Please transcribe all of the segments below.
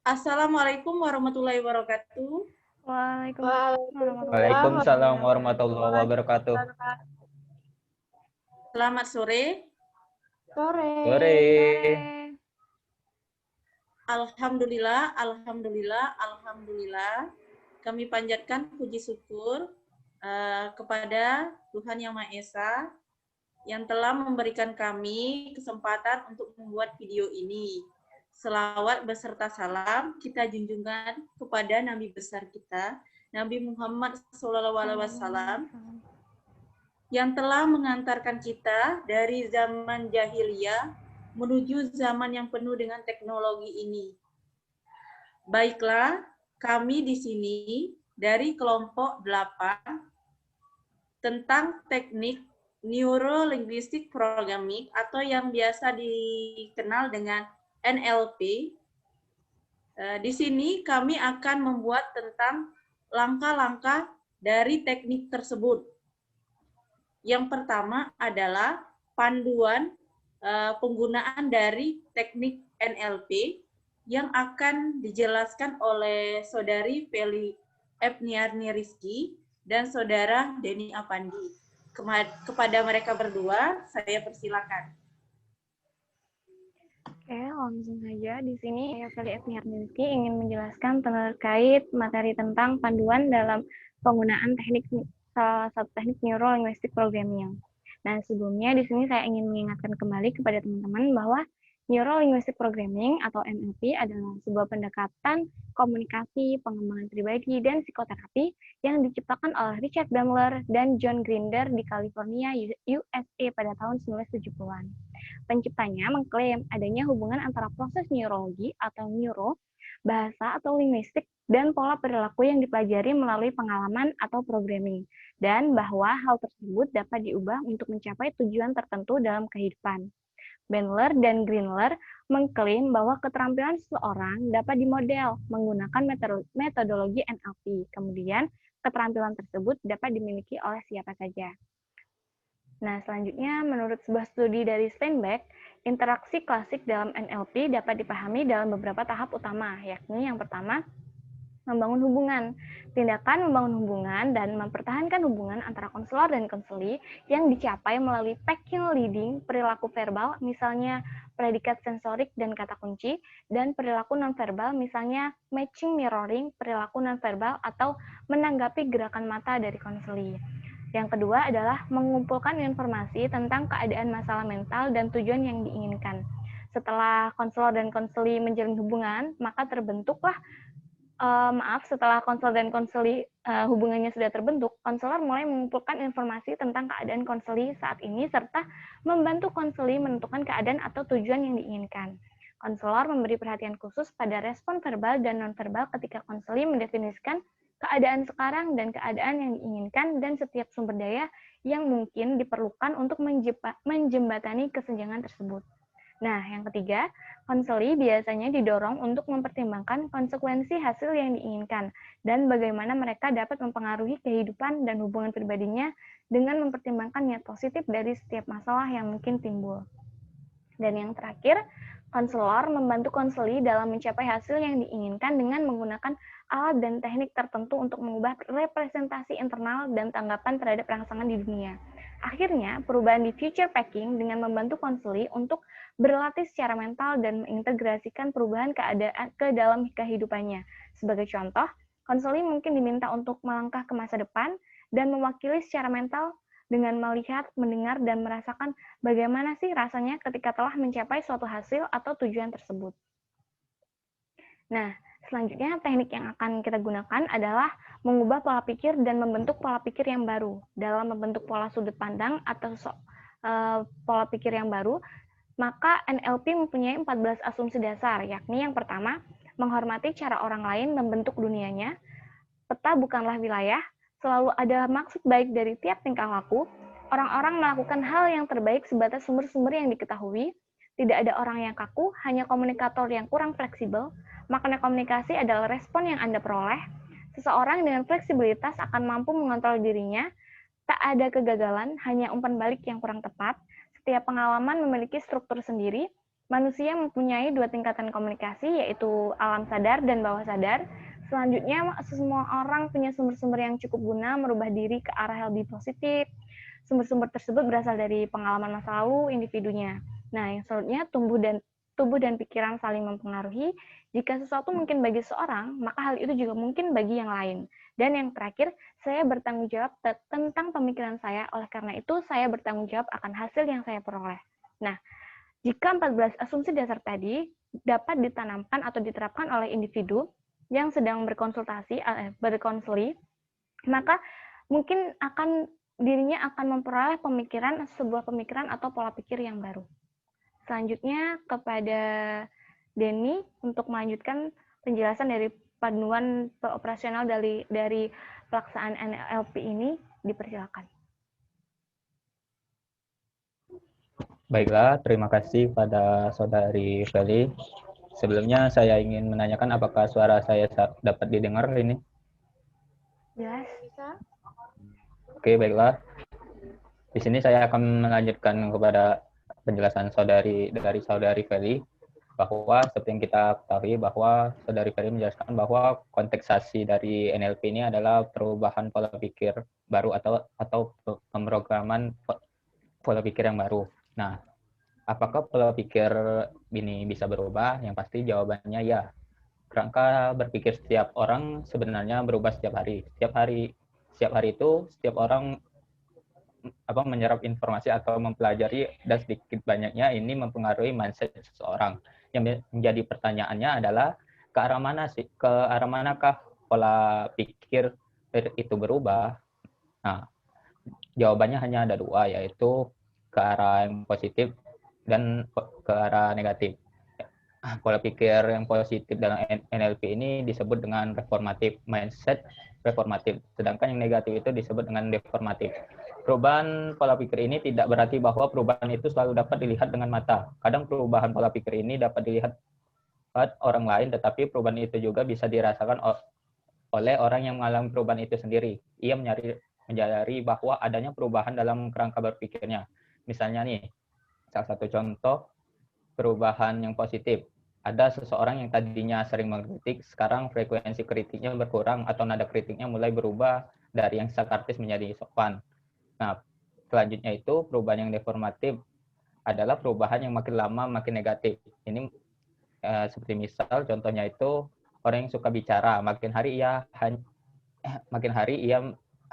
Assalamualaikum warahmatullahi wabarakatuh. Waalaikumsalam Waalaikumsalam warahmatullahi warahmatullahi wabarakatuh. wabarakatuh. Selamat sore. Sore. Sore. Alhamdulillah. Kami panjatkan puji syukur kepada Tuhan Yang Maha Esa yang telah memberikan kami kesempatan untuk membuat video ini. Selawat beserta salam kita junjungan kepada Nabi besar kita, Nabi Muhammad SAW, yang telah mengantarkan kita dari zaman jahiliyah menuju zaman yang penuh dengan teknologi ini. Baiklah, kami di sini dari kelompok 8 tentang teknik Neuro-Linguistic Programming atau yang biasa dikenal dengan NLP. Di sini kami akan membuat tentang langkah-langkah dari teknik tersebut. Yang pertama adalah panduan penggunaan dari teknik NLP yang akan dijelaskan oleh Saudari Feli Epniarni Rizky dan Saudara Denny Apandi. Kepada mereka berdua, saya persilakan. Oke, langsung saja. Di sini saya Feli Epniarni Rizky ingin menjelaskan terkait materi tentang panduan dalam penggunaan salah satu teknik Neuro-Linguistic Programming. Nah, sebelumnya di sini saya ingin mengingatkan kembali kepada teman-teman bahwa Neuro-Linguistic Programming atau NLP adalah sebuah pendekatan komunikasi, pengembangan pribadi, dan psikoterapi yang diciptakan oleh Richard Bandler dan John Grinder di California, USA pada tahun 1970-an. Penciptanya mengklaim adanya hubungan antara proses neurologi atau neuro, bahasa atau linguistik, dan pola perilaku yang dipelajari melalui pengalaman atau programming, dan bahwa hal tersebut dapat diubah untuk mencapai tujuan tertentu dalam kehidupan. Bandler dan Greenler mengklaim bahwa keterampilan seseorang dapat dimodel menggunakan metodologi NLP. Kemudian, keterampilan tersebut dapat dimiliki oleh siapa saja. Nah, selanjutnya, menurut sebuah studi dari Steinbeck, interaksi klasik dalam NLP dapat dipahami dalam beberapa tahap utama, yakni yang pertama, membangun hubungan. Tindakan membangun hubungan dan mempertahankan hubungan antara konselor dan konseli yang dicapai melalui packing leading, perilaku verbal, misalnya predikat sensorik dan kata kunci, dan perilaku nonverbal, misalnya matching mirroring, perilaku nonverbal, atau menanggapi gerakan mata dari konseli. Yang kedua adalah mengumpulkan informasi tentang keadaan masalah mental dan tujuan yang diinginkan. Setelah konselor dan konseli menjalin hubungan, maka terbentuklah setelah konselor dan konseli hubungannya sudah terbentuk, konselor mulai mengumpulkan informasi tentang keadaan konseli saat ini serta membantu konseli menentukan keadaan atau tujuan yang diinginkan. Konselor memberi perhatian khusus pada respon verbal dan nonverbal ketika konseli mendefinisikan keadaan sekarang dan keadaan yang diinginkan dan setiap sumber daya yang mungkin diperlukan untuk menjembatani kesenjangan tersebut. Nah, yang ketiga, konseli biasanya didorong untuk mempertimbangkan konsekuensi hasil yang diinginkan dan bagaimana mereka dapat mempengaruhi kehidupan dan hubungan pribadinya dengan mempertimbangkan niat positif dari setiap masalah yang mungkin timbul. Dan yang terakhir, konselor membantu konseli dalam mencapai hasil yang diinginkan dengan menggunakan alat dan teknik tertentu untuk mengubah representasi internal dan tanggapan terhadap rangsangan di dunia. Akhirnya, perubahan di future packing dengan membantu konseli untuk berlatih secara mental dan mengintegrasikan perubahan keadaan ke dalam kehidupannya. Sebagai contoh, konseli mungkin diminta untuk melangkah ke masa depan dan mewakili secara mental dengan melihat, mendengar, dan merasakan bagaimana sih rasanya ketika telah mencapai suatu hasil atau tujuan tersebut. Nah, selanjutnya teknik yang akan kita gunakan adalah mengubah pola pikir dan membentuk pola pikir yang baru. Dalam membentuk pola sudut pandang atau pola pikir yang baru, maka NLP mempunyai 14 asumsi dasar, yakni yang pertama, menghormati cara orang lain membentuk dunianya, peta bukanlah wilayah, selalu ada maksud baik dari tiap tingkah laku, orang-orang melakukan hal yang terbaik sebatas sumber-sumber yang diketahui, tidak ada orang yang kaku, hanya komunikator yang kurang fleksibel, makna komunikasi adalah respon yang Anda peroleh, seseorang dengan fleksibilitas akan mampu mengontrol dirinya, tak ada kegagalan, hanya umpan balik yang kurang tepat, setiap pengalaman memiliki struktur sendiri, Manusia mempunyai dua tingkatan komunikasi, yaitu alam sadar dan bawah sadar. Selanjutnya, semua orang punya sumber-sumber yang cukup guna merubah diri ke arah yang lebih positif. Sumber-sumber tersebut berasal dari pengalaman masa lalu individunya. Nah, yang selanjutnya, tubuh dan pikiran saling mempengaruhi. Jika sesuatu mungkin bagi seorang, maka hal itu juga mungkin bagi yang lain. Dan yang terakhir, saya bertanggung jawab tentang pemikiran saya, oleh karena itu saya bertanggung jawab akan hasil yang saya peroleh. Nah, jika 14 asumsi dasar tadi dapat ditanamkan atau diterapkan oleh individu yang sedang berkonseli, maka mungkin dirinya akan memperoleh sebuah pemikiran atau pola pikir yang baru. Selanjutnya kepada Denny untuk melanjutkan penjelasan dari panduan operasional dari pelaksanaan NLP ini, dipersilakan. Baiklah, terima kasih pada Saudari Feli. Sebelumnya saya ingin menanyakan apakah suara saya dapat didengar ini? Jelas? Oke, baiklah. Di sini saya akan melanjutkan kepada penjelasan Saudari Feli bahwa seperti yang kita ketahui bahwa Saudari Feli menjelaskan bahwa konteksasi dari NLP ini adalah perubahan pola pikir baru atau pemrograman pola pikir yang baru. Nah, apakah pola pikir ini bisa berubah? Yang pasti jawabannya ya. Kerangka berpikir setiap orang sebenarnya berubah setiap hari. Setiap hari itu setiap orang menyerap informasi atau mempelajari, dan sedikit banyaknya ini mempengaruhi mindset seseorang. Yang menjadi pertanyaannya adalah ke arah manakah pola pikir itu berubah? Nah, jawabannya hanya ada dua, yaitu ke arah yang positif dan ke arah negatif. Pola pikir yang positif dalam NLP ini disebut dengan reformatif, mindset reformatif. Sedangkan yang negatif itu disebut dengan deformatif. Perubahan pola pikir ini tidak berarti bahwa perubahan itu selalu dapat dilihat dengan mata. Kadang perubahan pola pikir ini dapat dilihat orang lain, tetapi perubahan itu juga bisa dirasakan oleh orang yang mengalami perubahan itu sendiri. Ia menyadari bahwa adanya perubahan dalam kerangka berpikirnya. Misalnya nih, salah satu contoh perubahan yang positif. Ada seseorang yang tadinya sering mengkritik, sekarang frekuensi kritiknya berkurang atau nada kritiknya mulai berubah dari yang sarkastis menjadi sopan. Nah, selanjutnya itu perubahan yang deformatif adalah perubahan yang makin lama makin negatif. Ini seperti misal contohnya itu orang yang suka bicara, makin hari ia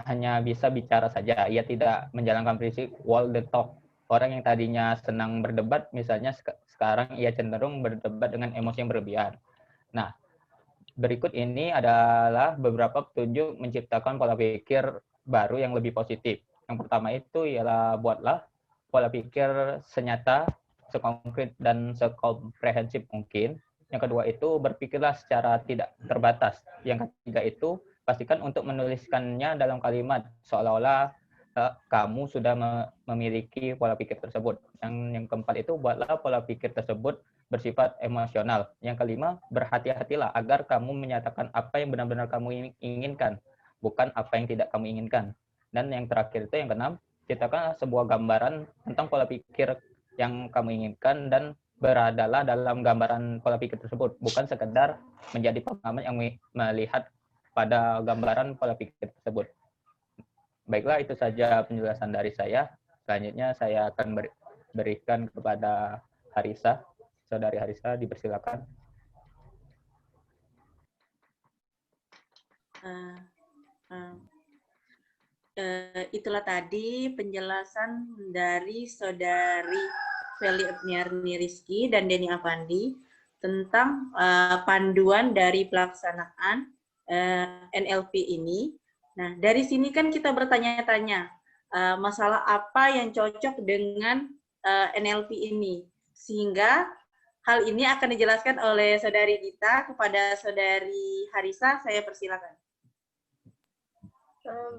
hanya bisa bicara saja. Ia tidak menjalankan prinsip wall the talk. Orang yang tadinya senang berdebat, misalnya sekarang ia cenderung berdebat dengan emosi yang berlebihan. Nah, berikut ini adalah beberapa petunjuk menciptakan pola pikir baru yang lebih positif. Yang pertama itu ialah buatlah pola pikir senyata, sekonkret, dan sekomprehensif mungkin. Yang kedua itu berpikirlah secara tidak terbatas. Yang ketiga itu pastikan untuk menuliskannya dalam kalimat seolah-olah kamu sudah memiliki pola pikir tersebut. Yang keempat itu buatlah pola pikir tersebut bersifat emosional. Yang kelima, berhati-hatilah agar kamu menyatakan apa yang benar-benar kamu inginkan, bukan apa yang tidak kamu inginkan. Dan yang terakhir itu yang keenam, ciptakan sebuah gambaran tentang pola pikir yang kamu inginkan dan beradalah dalam gambaran pola pikir tersebut, bukan sekedar menjadi pengamat yang melihat pada gambaran pola pikir tersebut. Baiklah, itu saja penjelasan dari saya. Selanjutnya saya akan berikan kepada Harisa. Saudari Harisa, dipersilakan. Itulah tadi penjelasan dari Saudari Feli Epniarni Rizky dan Denny Avandi tentang panduan dari pelaksanaan NLP ini. Nah, dari sini kan kita bertanya-tanya masalah apa yang cocok dengan NLP ini, sehingga hal ini akan dijelaskan oleh Saudari Dita kepada Saudari Harisa. Saya persilakan.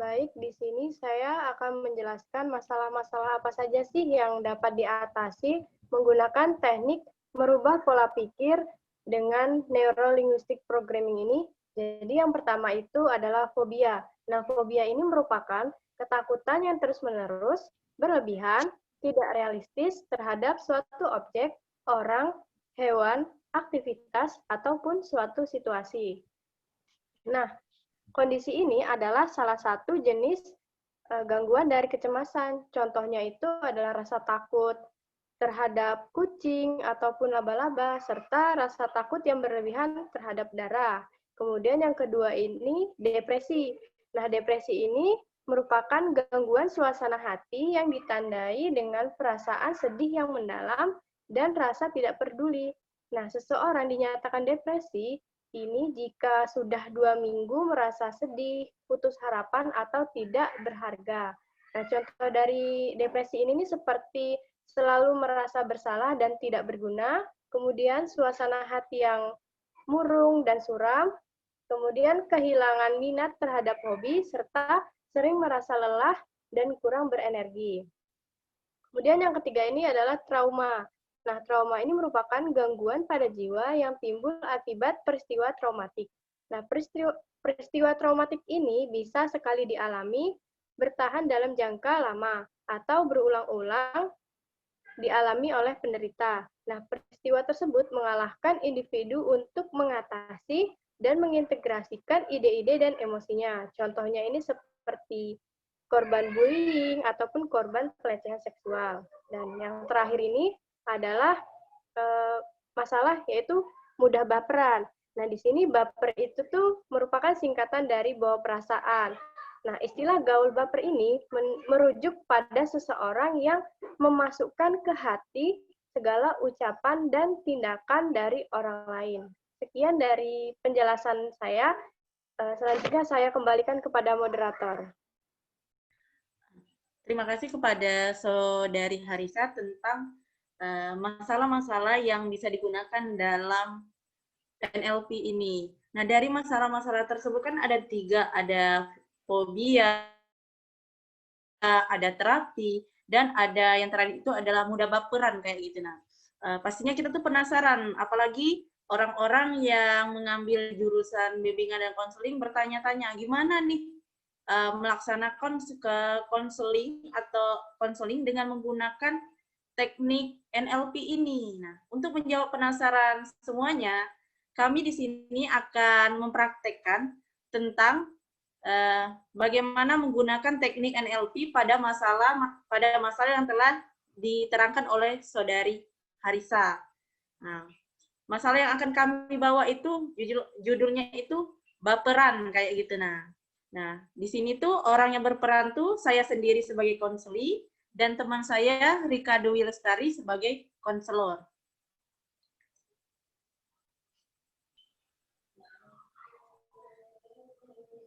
Baik, di sini saya akan menjelaskan masalah-masalah apa saja sih yang dapat diatasi menggunakan teknik merubah pola pikir dengan Neuro-Linguistic Programming ini. Jadi yang pertama itu adalah fobia. Nah, fobia ini merupakan ketakutan yang terus-menerus, berlebihan, tidak realistis terhadap suatu objek orang, hewan, aktivitas, ataupun suatu situasi. Nah, kondisi ini adalah salah satu jenis gangguan dari kecemasan. Contohnya itu adalah rasa takut terhadap kucing ataupun laba-laba, serta rasa takut yang berlebihan terhadap darah. Kemudian yang kedua ini depresi. Nah, depresi ini merupakan gangguan suasana hati yang ditandai dengan perasaan sedih yang mendalam dan rasa tidak peduli. Nah, seseorang dinyatakan depresi ini jika sudah 2 minggu merasa sedih, putus harapan, atau tidak berharga. Nah, contoh dari depresi ini seperti selalu merasa bersalah dan tidak berguna, kemudian suasana hati yang murung dan suram, kemudian kehilangan minat terhadap hobi, serta sering merasa lelah dan kurang berenergi. Kemudian yang ketiga ini adalah trauma. Nah, trauma ini merupakan gangguan pada jiwa yang timbul akibat peristiwa traumatik. Nah, peristiwa traumatik ini bisa sekali dialami, bertahan dalam jangka lama, atau berulang-ulang dialami oleh penderita. Nah, peristiwa tersebut mengalahkan individu untuk mengatasi dan mengintegrasikan ide-ide dan emosinya. Contohnya ini seperti korban bullying ataupun korban pelecehan seksual. Dan yang terakhir ini adalah masalah yaitu mudah baperan. Nah, di sini baper itu tuh merupakan singkatan dari bawa perasaan. Nah, istilah gaul baper ini merujuk pada seseorang yang memasukkan ke hati segala ucapan dan tindakan dari orang lain. Sekian dari penjelasan saya. Selanjutnya saya kembalikan kepada moderator. Terima kasih kepada Saudari Harisa tentang masalah-masalah yang bisa digunakan dalam NLP ini. Nah, dari masalah-masalah tersebut kan ada 3, ada fobia, ada terapi, dan ada yang terakhir itu adalah mudah baperan kayak gitu. Nah, pastinya kita tuh penasaran, apalagi orang-orang yang mengambil jurusan bimbingan dan konseling bertanya-tanya, gimana nih melaksanakan konseling atau konseling dengan menggunakan teknik NLP ini. Nah, untuk menjawab penasaran semuanya, kami di sini akan mempraktekkan tentang bagaimana menggunakan teknik NLP pada masalah yang telah diterangkan oleh Saudari Harisa. Nah, masalah yang akan kami bawa itu judulnya itu baperan kayak gitu. Nah, di sini tuh orang yang berperan tuh saya sendiri sebagai konseli dan teman saya Rika Dewi Lestari sebagai konselor.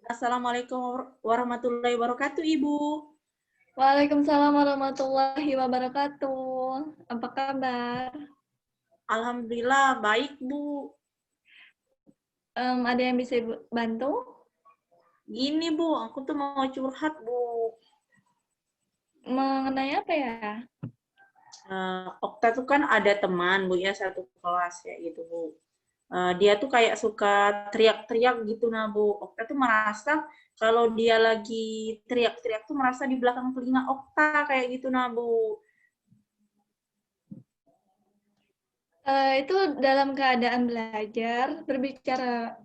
Assalamualaikum warahmatullahi wabarakatuh, Ibu. Waalaikumsalam warahmatullahi wabarakatuh. Apa kabar? Alhamdulillah, baik, Bu. Ada yang bisa Ibu bantu? Gini, Bu, aku tuh mau curhat, Bu. Mengenai apa ya? Okta tuh kan ada teman, Bu, ya, satu kelas, ya gitu, Bu. Dia tuh kayak suka teriak-teriak gitu, nah, Bu. Okta tuh merasa kalau dia lagi teriak-teriak tuh merasa di belakang telinga Okta, kayak gitu, nah, Bu. Itu dalam keadaan belajar, berbicara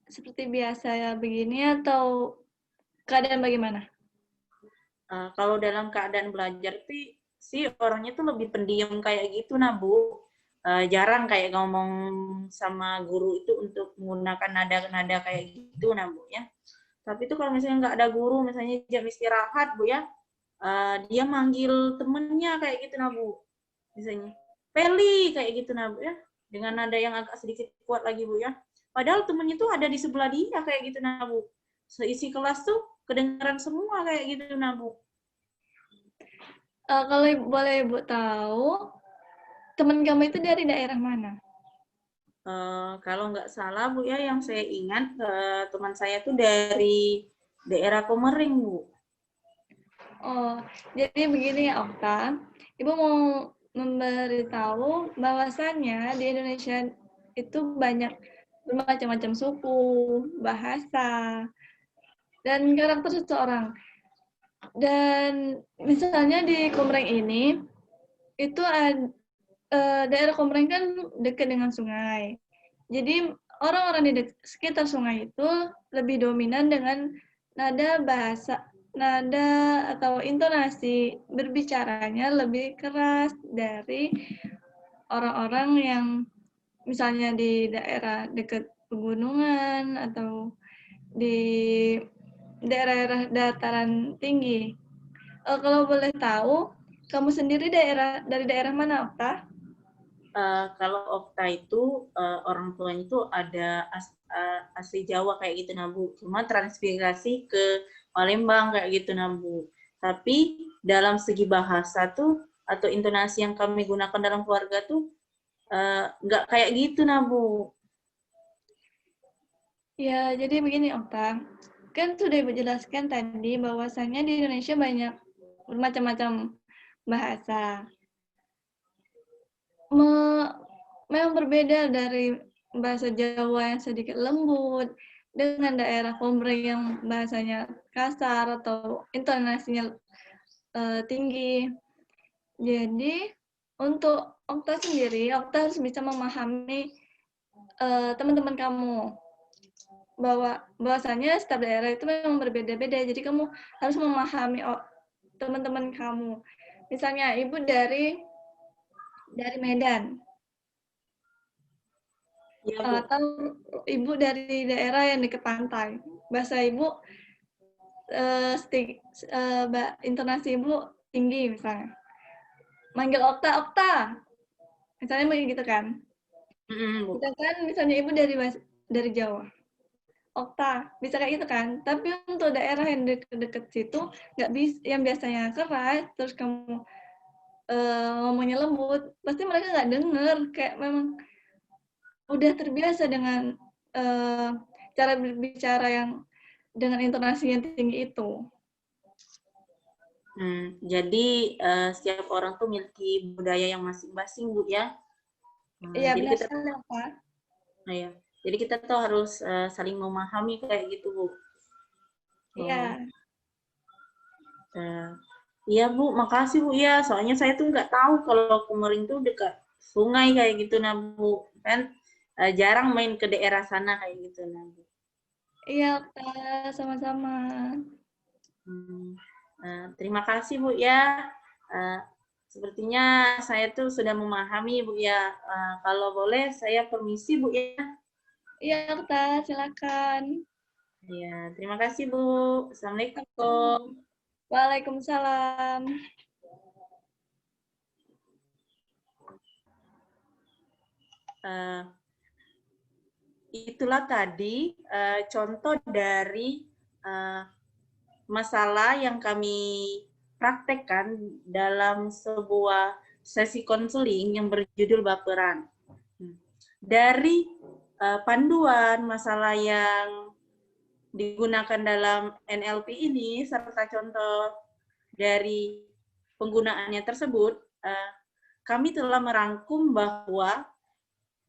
seperti biasa ya begini atau keadaan bagaimana? Kalau dalam keadaan belajar sih orangnya tuh lebih pendiam kayak gitu, nah, Bu. Jarang kayak ngomong sama guru itu untuk menggunakan nada-nada kayak gitu, nah, Bu, ya. Tapi itu kalau misalnya nggak ada guru, misalnya jam istirahat, Bu, ya, dia manggil temennya kayak gitu, nah, Bu. Misalnya, Peli, kayak gitu, nah, Bu, ya. Dengan nada yang agak sedikit kuat lagi, Bu, ya. Padahal temennya tuh ada di sebelah dia kayak gitu, nah, Bu. Seisi kelas tuh kedengaran semua kayak gitu, nah, Bu. Kalau boleh Ibu tahu, teman kamu itu dari daerah mana? Kalau nggak salah, Bu, ya, yang saya ingat teman saya tuh dari daerah Komering, Bu. Oh, jadi begini ya, Okta. Ibu mau memberitahu bahwasannya di Indonesia itu banyak bermacam-macam suku, bahasa, dan karakter seseorang. Dan misalnya di Komering ini, itu daerah Komering kan dekat dengan sungai. Jadi orang-orang di sekitar sungai itu lebih dominan dengan nada atau intonasi berbicaranya lebih keras dari orang-orang yang misalnya di daerah dekat pegunungan atau di daerah-daerah dataran tinggi. Kalau boleh tahu, kamu sendiri dari daerah mana, Okta? Kalau Okta itu orang tuanya itu ada asli Jawa kayak gitu nah Bu. Cuma transmigrasi ke Palembang kayak gitu nah Bu. Tapi dalam segi bahasa tuh atau intonasi yang kami gunakan dalam keluarga tuh nggak kayak gitu nah Bu. Ya, jadi begini Okta. Kan sudah Ibu jelaskan tadi bahwasannya di Indonesia banyak bermacam-macam bahasa. Memang berbeda dari bahasa Jawa yang sedikit lembut dengan daerah Komering yang bahasanya kasar atau intonasinya tinggi. Jadi untuk Okta sendiri, Okta harus bisa memahami teman-teman kamu bahwasanya setiap daerah itu memang berbeda-beda. Jadi kamu harus memahami teman-teman kamu. Misalnya ibu dari Medan. Ya, Bu. Atau ibu dari daerah yang dekat pantai. Bahasa ibu intonasi ibu tinggi misalnya. Manggil Okta, Okta. Misalnya begitu kan. Bu. Kita kan misalnya ibu dari Jawa. Okta, bisa kayak gitu kan. Tapi untuk daerah yang deket-deket situ, nggak bisa, yang biasanya keras, terus kamu ngomongnya lembut, pasti mereka nggak denger. Kayak memang udah terbiasa dengan cara berbicara yang dengan intonasi yang tinggi itu. Jadi setiap orang tuh memiliki budaya yang masing-masing, Bu ya. Iya, Jadi benar kita, sekali, Pak. ya. Jadi kita tuh harus saling memahami kayak gitu, Bu. Iya. Iya, Bu. Makasih, Bu ya. Soalnya saya tuh nggak tahu kalau Komering tuh dekat sungai kayak gitu, nah Bu. Kan jarang main ke daerah sana kayak gitu, nah Bu. Iya, Kak. Sama-sama. Terima kasih, Bu ya. Sepertinya saya tuh sudah memahami, Bu ya. Kalau boleh saya permisi, Bu ya. Iya, Kak. Silakan. Ya, terima kasih, Bu. Assalamualaikum. Waalaikumsalam. Itulah tadi contoh dari masalah yang kami praktekkan dalam sebuah sesi konseling yang berjudul baperan. Dari panduan masalah yang digunakan dalam NLP ini serta contoh dari penggunaannya tersebut, kami telah merangkum bahwa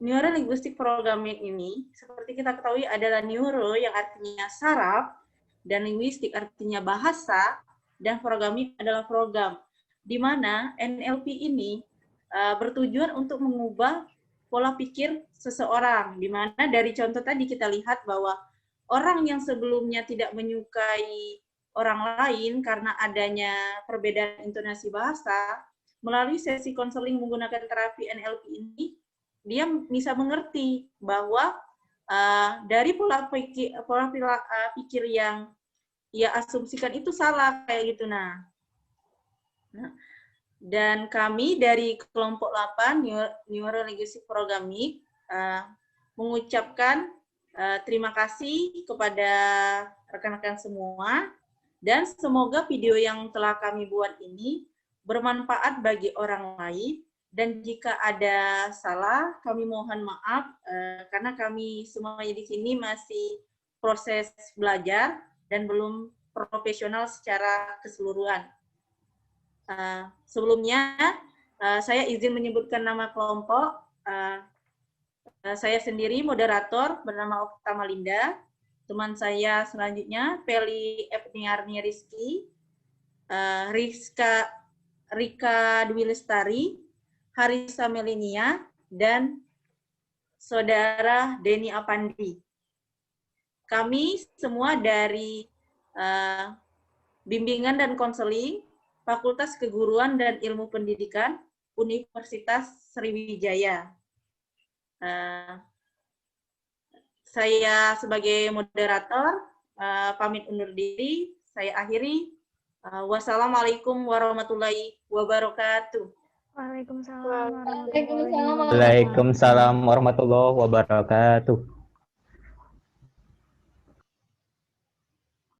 Neuro Linguistic Programming ini, seperti kita ketahui adalah neuro yang artinya saraf, dan linguistik artinya bahasa, dan programming adalah program. Di mana NLP ini bertujuan untuk mengubah pola pikir seseorang. Di mana dari contoh tadi kita lihat bahwa orang yang sebelumnya tidak menyukai orang lain karena adanya perbedaan intonasi bahasa, melalui sesi konseling menggunakan terapi NLP ini, dia bisa mengerti bahwa dari pola pikir yang ia asumsikan itu salah kayak gitu. Nah, dan kami dari kelompok 8 Neuro Linguistic Programming mengucapkan terima kasih kepada rekan-rekan semua, dan semoga video yang telah kami buat ini bermanfaat bagi orang lain. Dan jika ada salah, kami mohon maaf karena kami semuanya di sini masih proses belajar dan belum profesional secara keseluruhan. Sebelumnya, saya izin menyebutkan nama kelompok. Saya sendiri moderator bernama Okta Malinda. Teman saya selanjutnya Feli Epniarni Rizky, Rika Dwi Lestari, Harisa Melinia, dan Saudara Denny Apandi. Kami semua dari Bimbingan dan Konseling, Fakultas Keguruan dan Ilmu Pendidikan, Universitas Sriwijaya. Saya sebagai moderator pamit undur diri. Saya akhiri. Wassalamualaikum warahmatullahi wabarakatuh. Waalaikumsalam warahmatullahi Waalaikumsalam warahmatullahi wabarakatuh.